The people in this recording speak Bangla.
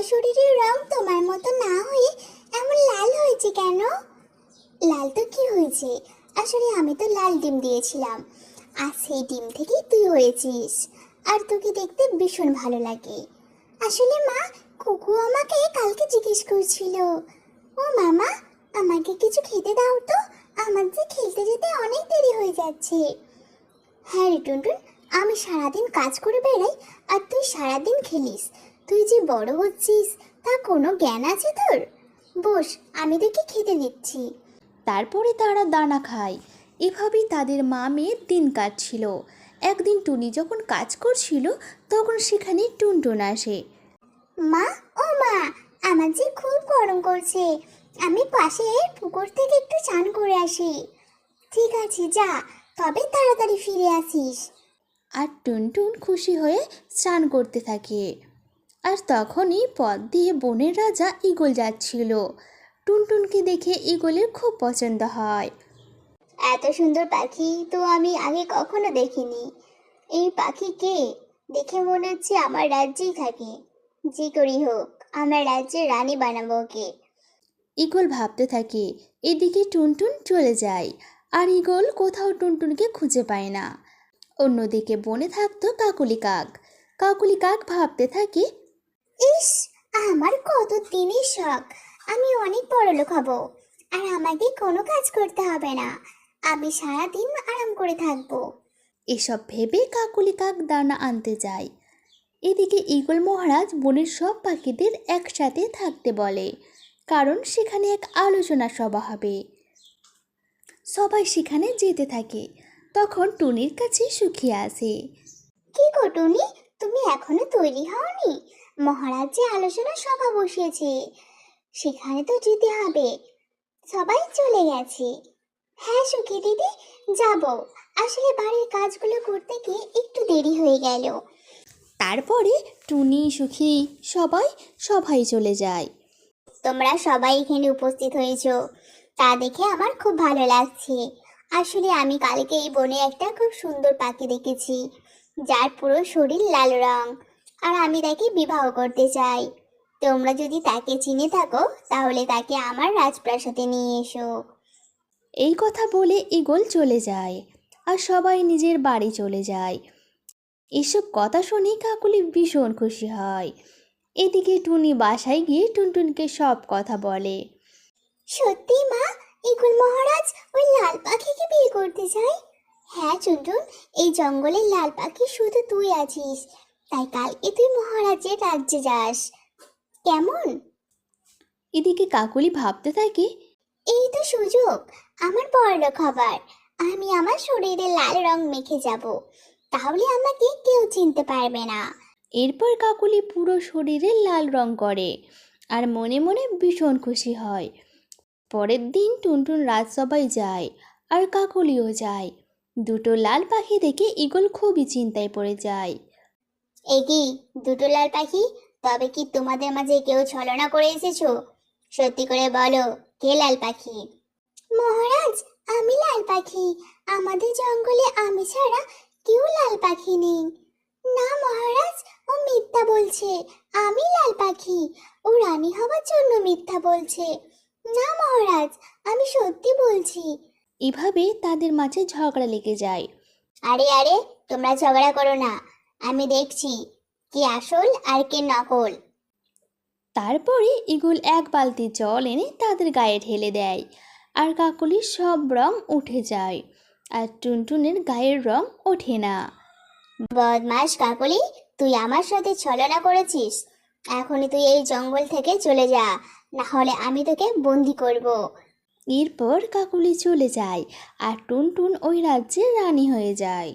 আমার শরীরের রং তোমার মতো না হয়ে এমন লাল হয়েছে কেন? লাল তো কি হয়েছে, আসলে আমি তো লাল ডিম দিয়েছিলাম, আর সেই ডিম থেকেই তুই হয়েছিস। আর তোকে দেখতে ভীষণ ভালো লাগে। আসলে মা, কুকু আমাকে কালকে জিজ্ঞেস করছিল, ও মামা, আমাকে কিছু খেতে দাও তো, আমার যে খেলতে যেতে অনেক দেরি হয়ে যাচ্ছে। হ্যাঁ রে টুনটুন, আমি সারাদিন কাজ করে বেড়াই আর তুই সারাদিন খেলিস। তুই যে বড় হচ্ছিস তা কোনো জ্ঞান আছে তোর? বস, আমি তোকে খেতে দিচ্ছি। তারপরে তারা দানা খায়। এভাবেই তাদের মা মেয়ের দিন কাটছিল। একদিন টুনি যখন কাজ করছিল তখন সেখানে টুনটুন আসে। মা, ও মা, আমার যে খুব গরম করছে, আমি পাশে পুকুর থেকে একটু চান করে আসি। ঠিক আছে, যা, তবে তাড়াতাড়ি ফিরে আসিস। আর টুনটুন খুশি হয়ে স্নান করতে থাকে। আর তখনই পথ দিয়ে বনের রাজা ঈগল যাচ্ছিল। টুনটুনকে দেখে ঈগলের খুব পছন্দ হয়। এত সুন্দর পাখি তো আমি আগে কখনো দেখিনি। এই পাখি কে? দেখে মনে হচ্ছে আমার রাজ্যেই থাকে। যে করি হোক, আমার রাজ্যের রানী বানাবো ওকে। ঈগল ভাবতে থাকে। এদিকে টুনটুন চলে যায়, আর ঈগল কোথাও টুনটুনকে খুঁজে পায় না। অন্যদিকে বনে থাকতো কাকুলি কাক। কাকুলি কাক ভাবতে থাকে, ইস, আমার কত দিনের শখ, আমি অনেক বড়লোক হব, আর আমাকে কোনো কাজ করতে হবে না, আমি সারাদিন আরাম করে থাকবো। এসব ভেবে কাকুলি কাক দানা আনতে যায়। এদিকে ঈগল মহারাজ বনের সব পাখিদের একসাথে থাকতে বলে, কারণ সেখানে এক আলোচনা সভা হবে। সবাই সেখানে যেতে থাকে। তখন টুনির কাছে সুখিয়া আসে। কি গো টুনি, তুমি এখনো তৈরি হওনি? মহারাজ যে আলোচনা সভা বসিয়েছে, সেখানে তো যেতে হবে। সবাই চলে গেছে। হ্যাঁ সুখী দিদি, যাব। আসলে বাড়ির কাজগুলো করতে গিয়ে একটু দেরি হয়ে গেল। তারপরে টুনি সুখী সবাই সভায় চলে যায়। তোমরা সবাই এখানে উপস্থিত হয়েছো, তা দেখে আমার খুব ভালো লাগছে। আসলে আমি কালকে এই বনে একটা খুব সুন্দর পাখি দেখেছি, যার পুরো শরীর লাল রং, আর আমি তাকে বিবাহ করতে চাই। তোমরা যদি তাকে চিনে থাকো তাহলে তাকে আমার রাজপ্রাসাদে নিয়ে এসো। এই কথা বলে ঈগল চলে যায়, আর সবাই নিজের বাড়ি চলে যায়। এসব কথা শুনে কাকুলি ভীষণ খুশি হয়। এদিকে টুনি বাসায় গিয়ে টুনটুনকে সব কথা বলে। সত্যি মা, ইগল মহারাজ ওই লাল পাখিকে বিয়ে করতে চায়? হ্যাঁ চুনটুন, এই জঙ্গলের লাল পাখি শুধু তুই আছিস, তাই কালকে তুই মহারাজের রাজ্যে যাস। কেমন? এদিকে কাকুলি ভাবতে থাকে, এই তো সুযোগ, আমার বড়লোক হবার। আমি আমার শরীরে লাল রং মেখে যাব, তাহলে আমাকে কেউ চিনতে পারবে না। এরপর কাকুলি পুরো শরীরে লাল রং করে আর মনে মনে ভীষণ খুশি হয়। পরের দিন টুনটুন রাজসভায় যায়, আর কাকলিও যায়। দুটো লাল পাখি দেখে ঈগল খুবই চিন্তায় পড়ে যায়। এ কি, দুটো লাল পাখি? তবে কি তোমাদের মাঝে কেউ ছলনা করে এসেছো? সত্যি করে বলো, কে লাল পাখি? মহারাজ, আমি লাল পাখি। আমাদের জঙ্গলে আমি ছাড়া কেউ লাল পাখি নেই। না মহারাজ, ও মিথ্যা বলছে। আমি লাল পাখি, ও রানী হওয়ার জন্য মিথ্যা বলছে। না মহারাজ, আমি সত্যি বলছি। এভাবে তাদের মাঝে ঝগড়া লেগে যায়। আরে আরে, তোমরা ঝগড়া করো না, আমি দেখছি কে আসল আর কে নকল। তারপরে ঈগল এক বালতি জল এনে তাদের গায়ে ঢেলে দেয়, আর কাকলির সব রং উঠে যায়, আর টুনটুনের গায়ের রং ওঠে না। বদমাস কাকলি, তুই আমার সাথে ছলনা করেছিস। এখনই তুই এই জঙ্গল থেকে চলে যা, না হলে আমি তোকে বন্দি করব। এরপর কাকলি চলে যায়, আর টুনটুন ওই রাজ্যের রানী হয়ে যায়।